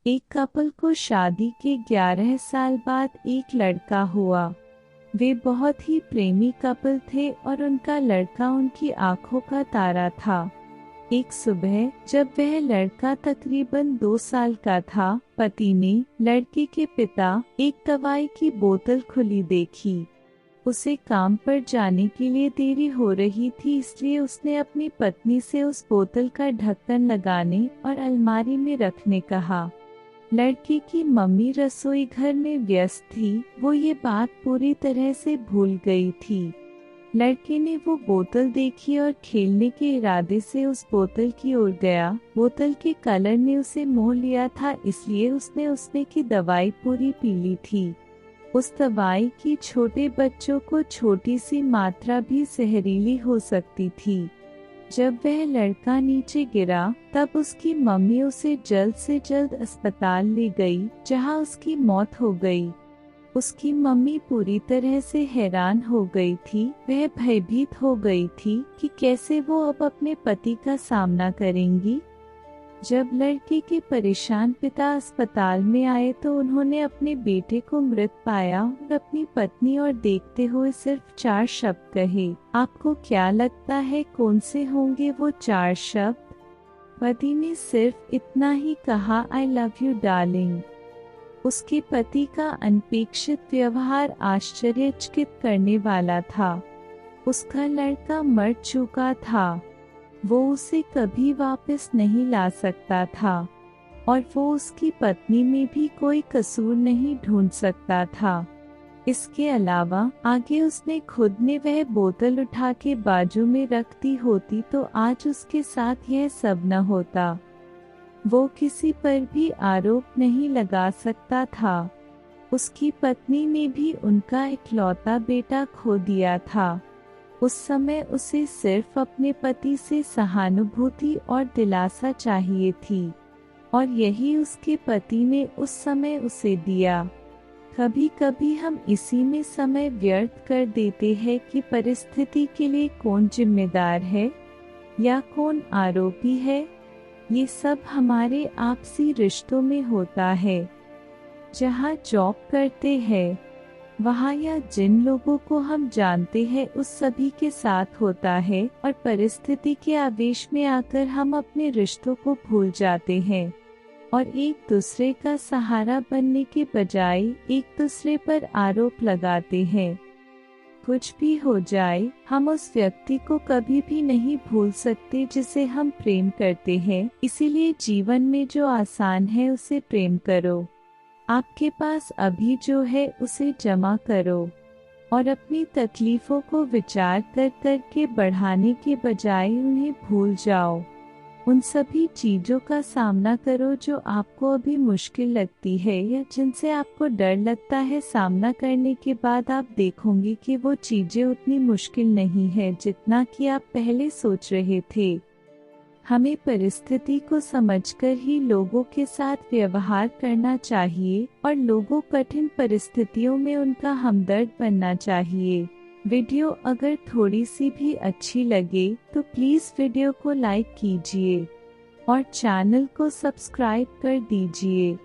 एक कपल को शादी के 11 साल बाद एक लड़का हुआ। वे बहुत ही प्रेमी कपल थे और उनका लड़का उनकी आंखों का तारा था। एक सुबह जब वह लड़का तकरीबन 2 साल का था, पति ने लड़के के पिता एक दवाई की बोतल खुली देखी। उसे काम पर जाने के लिए देरी हो रही थी, इसलिए उसने अपनी पत्नी से उस बोतल का ढक्कन लगाने और अलमारी में रखने कहा। लड़की की मम्मी रसोई घर में व्यस्त थी, वो ये बात पूरी तरह से भूल गई थी। लड़के ने वो बोतल देखी और खेलने के इरादे से उस बोतल की ओर गया। बोतल के कलर ने उसे मोह लिया था, इसलिए उसने की दवाई पूरी पी ली थी। उस दवाई की छोटे बच्चों को छोटी सी मात्रा भी जहरीली हो सकती थी। जब वह लड़का नीचे गिरा, तब उसकी मम्मी उसे जल्द से जल्द अस्पताल ले गई, जहां उसकी मौत हो गई। उसकी मम्मी पूरी तरह से हैरान हो गई थी। वह भयभीत हो गई थी कि कैसे वो अब अपने पति का सामना करेंगी। जब लड़के के परेशान पिता अस्पताल में आए तो उन्होंने अपने बेटे को मृत पाया और अपनी पत्नी और देखते हुए सिर्फ 4 शब्द कहे। आपको क्या लगता है कौन से होंगे वो 4 शब्द? पति ने सिर्फ इतना ही कहा, आई लव यू डार्लिंग। उसके पति का अनपेक्षित व्यवहार आश्चर्यचकित करने वाला था। उसका लड़का मर चुका था, वो उसे कभी वापस नहीं ला सकता था और वो उसकी पत्नी में भी कोई कसूर नहीं ढूंढ सकता था। इसके अलावा आगे उसने खुद ने वह बोतल उठा के बाजू में रख दी होती तो आज उसके साथ यह सब न होता। वो किसी पर भी आरोप नहीं लगा सकता था। उसकी पत्नी ने भी उनका इकलौता बेटा खो दिया था। उस समय उसे सिर्फ अपने पति से सहानुभूति और दिलासा चाहिए थी और यही उसके पति ने उस समय उसे दिया। कभी कभी हम इसी में समय व्यर्थ कर देते हैं कि परिस्थिति के लिए कौन जिम्मेदार है या कौन आरोपी है। ये सब हमारे आपसी रिश्तों में होता है। जहाँ जॉब करते हैं वहाँ या जिन लोगों को हम जानते हैं उस सभी के साथ होता है और परिस्थिति के आवेश में आकर हम अपने रिश्तों को भूल जाते हैं और एक दूसरे का सहारा बनने के बजाय एक दूसरे पर आरोप लगाते हैं। कुछ भी हो जाए, हम उस व्यक्ति को कभी भी नहीं भूल सकते जिसे हम प्रेम करते हैं। इसीलिए जीवन में जो आसान है उसे प्रेम करो। आपके पास अभी जो है उसे जमा करो और अपनी तकलीफों को विचार कर के बढ़ाने के बजाय उन्हें भूल जाओ। उन सभी चीजों का सामना करो जो आपको अभी मुश्किल लगती है या जिनसे आपको डर लगता है। सामना करने के बाद आप देखोगे कि वो चीजें उतनी मुश्किल नहीं है जितना कि आप पहले सोच रहे थे। हमें परिस्थिति को समझकर ही लोगों के साथ व्यवहार करना चाहिए और लोगों कठिन परिस्थितियों में उनका हमदर्द बनना चाहिए। वीडियो अगर थोड़ी सी भी अच्छी लगे तो प्लीज वीडियो को लाइक कीजिए और चैनल को सब्सक्राइब कर दीजिए।